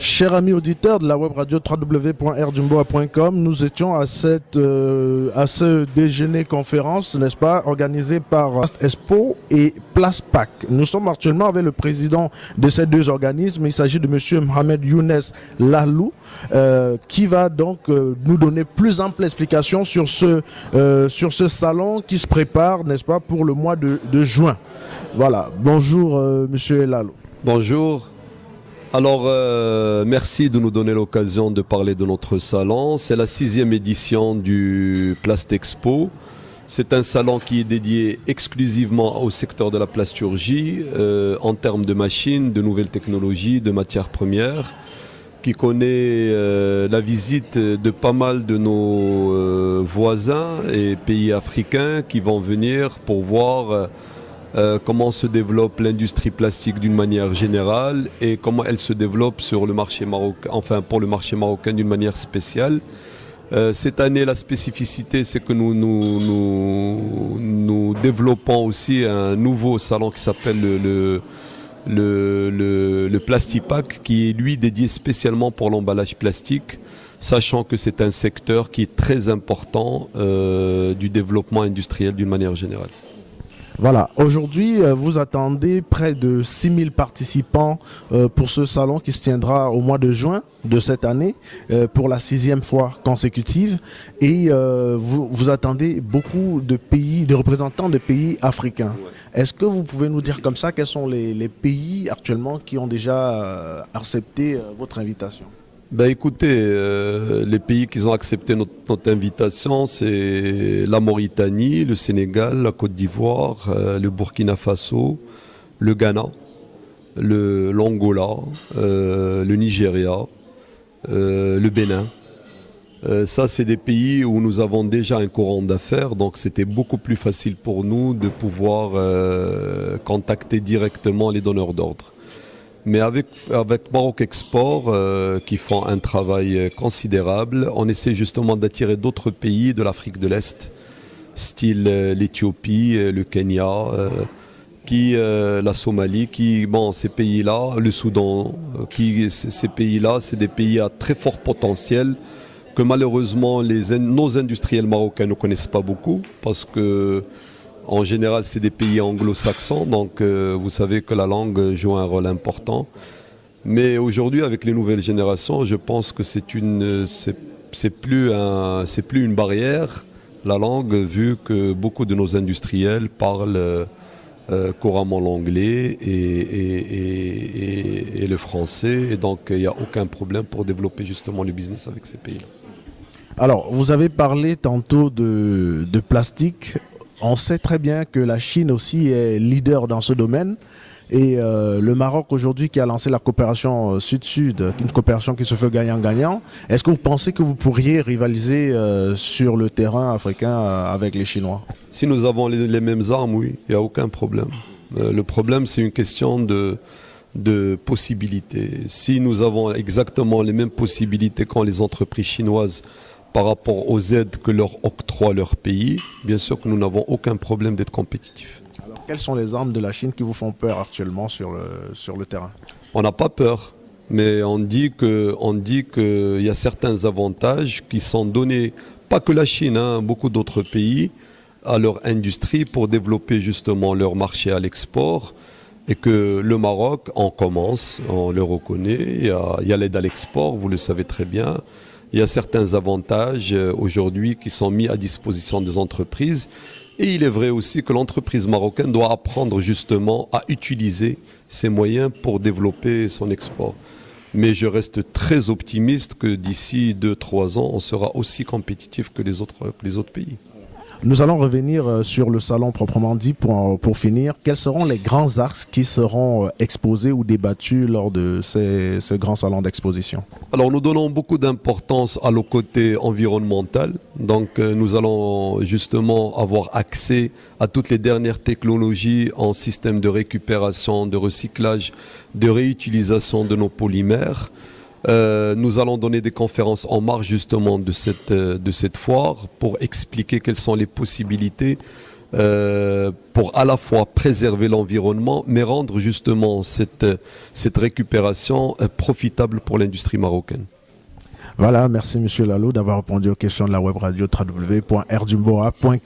Chers amis auditeurs de la web radio www.rdjumboa.com, nous étions à ce déjeuner conférence, n'est-ce pas, organisé par Expo et Place PAC. Nous sommes actuellement avec le président de ces deux organismes. Il s'agit de M. Mohamed Younes Lalou, qui va donc nous donner plus ample explication sur ce salon qui se prépare, n'est-ce pas, pour le mois de juin. Voilà. Bonjour, M. Lalou. Bonjour. Alors, merci de nous donner l'occasion de parler de notre salon. C'est la 6e édition du Plastexpo. C'est un salon qui est dédié exclusivement au secteur de la plasturgie, en termes de machines, de nouvelles technologies, de matières premières, qui connaît la visite de pas mal de nos voisins et pays africains qui vont venir pour voir comment se développe l'industrie plastique d'une manière générale et comment elle se développe sur le marché marocain, enfin pour le marché marocain d'une manière spéciale. Cette année, la spécificité, c'est que nous développons aussi un nouveau salon qui s'appelle le Plastipack, qui est lui dédié spécialement pour l'emballage plastique, sachant que c'est un secteur qui est très important du développement industriel d'une manière générale. Voilà, aujourd'hui, vous attendez près de 6000 participants pour ce salon qui se tiendra au mois de juin de cette année, pour la 6e fois consécutive. Et vous attendez beaucoup de pays, de représentants de pays africains. Est-ce que vous pouvez nous dire comme ça quels sont les pays actuellement qui ont déjà accepté votre invitation ? Ben écoutez, les pays qui ont accepté notre invitation, c'est la Mauritanie, le Sénégal, la Côte d'Ivoire, le Burkina Faso, le Ghana, l'Angola, le Nigeria, le Bénin. Ça, c'est des pays où nous avons déjà un courant d'affaires, donc c'était beaucoup plus facile pour nous de pouvoir contacter directement les donneurs d'ordre. Mais avec Maroc Export, qui font un travail considérable, on essaie justement d'attirer d'autres pays de l'Afrique de l'Est, style l'Éthiopie, le Kenya, la Somalie, ces pays-là, le Soudan, ces pays-là, c'est des pays à très fort potentiel que malheureusement nos industriels marocains ne connaissent pas beaucoup, parce que en général, c'est des pays anglo-saxons, donc vous savez que la langue joue un rôle important. Mais aujourd'hui, avec les nouvelles générations, je pense que c'est plus une barrière, la langue, vu que beaucoup de nos industriels parlent couramment l'anglais et le français. Et donc, il n'y a aucun problème pour développer justement le business avec ces pays-là. Alors, vous avez parlé tantôt de plastique. On sait très bien que la Chine aussi est leader dans ce domaine et le Maroc aujourd'hui qui a lancé la coopération Sud-Sud, une coopération qui se fait gagnant-gagnant. Est-ce que vous pensez que vous pourriez rivaliser sur le terrain africain avec les Chinois ? Si nous avons les mêmes armes, oui, il n'y a aucun problème. Le problème, c'est une question de possibilités. Si nous avons exactement les mêmes possibilités qu'ont les entreprises chinoises par rapport aux aides que leur octroie leur pays, bien sûr que nous n'avons aucun problème d'être compétitifs. Alors, quelles sont les armes de la Chine qui vous font peur actuellement sur le terrain ? On n'a pas peur, mais on dit qu'il y a certains avantages qui sont donnés, pas que la Chine, beaucoup d'autres pays, à leur industrie pour développer justement leur marché à l'export. Et que le Maroc, on commence, on le reconnaît, il y a l'aide à l'export, vous le savez très bien. Il y a certains avantages aujourd'hui qui sont mis à disposition des entreprises. Et il est vrai aussi que l'entreprise marocaine doit apprendre justement à utiliser ces moyens pour développer son export. Mais je reste très optimiste que d'ici 2-3 ans, on sera aussi compétitif que les autres pays. Nous allons revenir sur le salon proprement dit pour finir. Quels seront les grands axes qui seront exposés ou débattus lors de ce grand salon d'exposition ? Alors nous donnons beaucoup d'importance à le côté environnemental. Donc nous allons justement avoir accès à toutes les dernières technologies en système de récupération, de recyclage, de réutilisation de nos polymères. Nous allons donner des conférences en marge justement de cette foire pour expliquer quelles sont les possibilités pour à la fois préserver l'environnement, mais rendre justement cette récupération profitable pour l'industrie marocaine. Voilà, merci Monsieur Lalo d'avoir répondu aux questions de la web radio www.rdjumboa.com.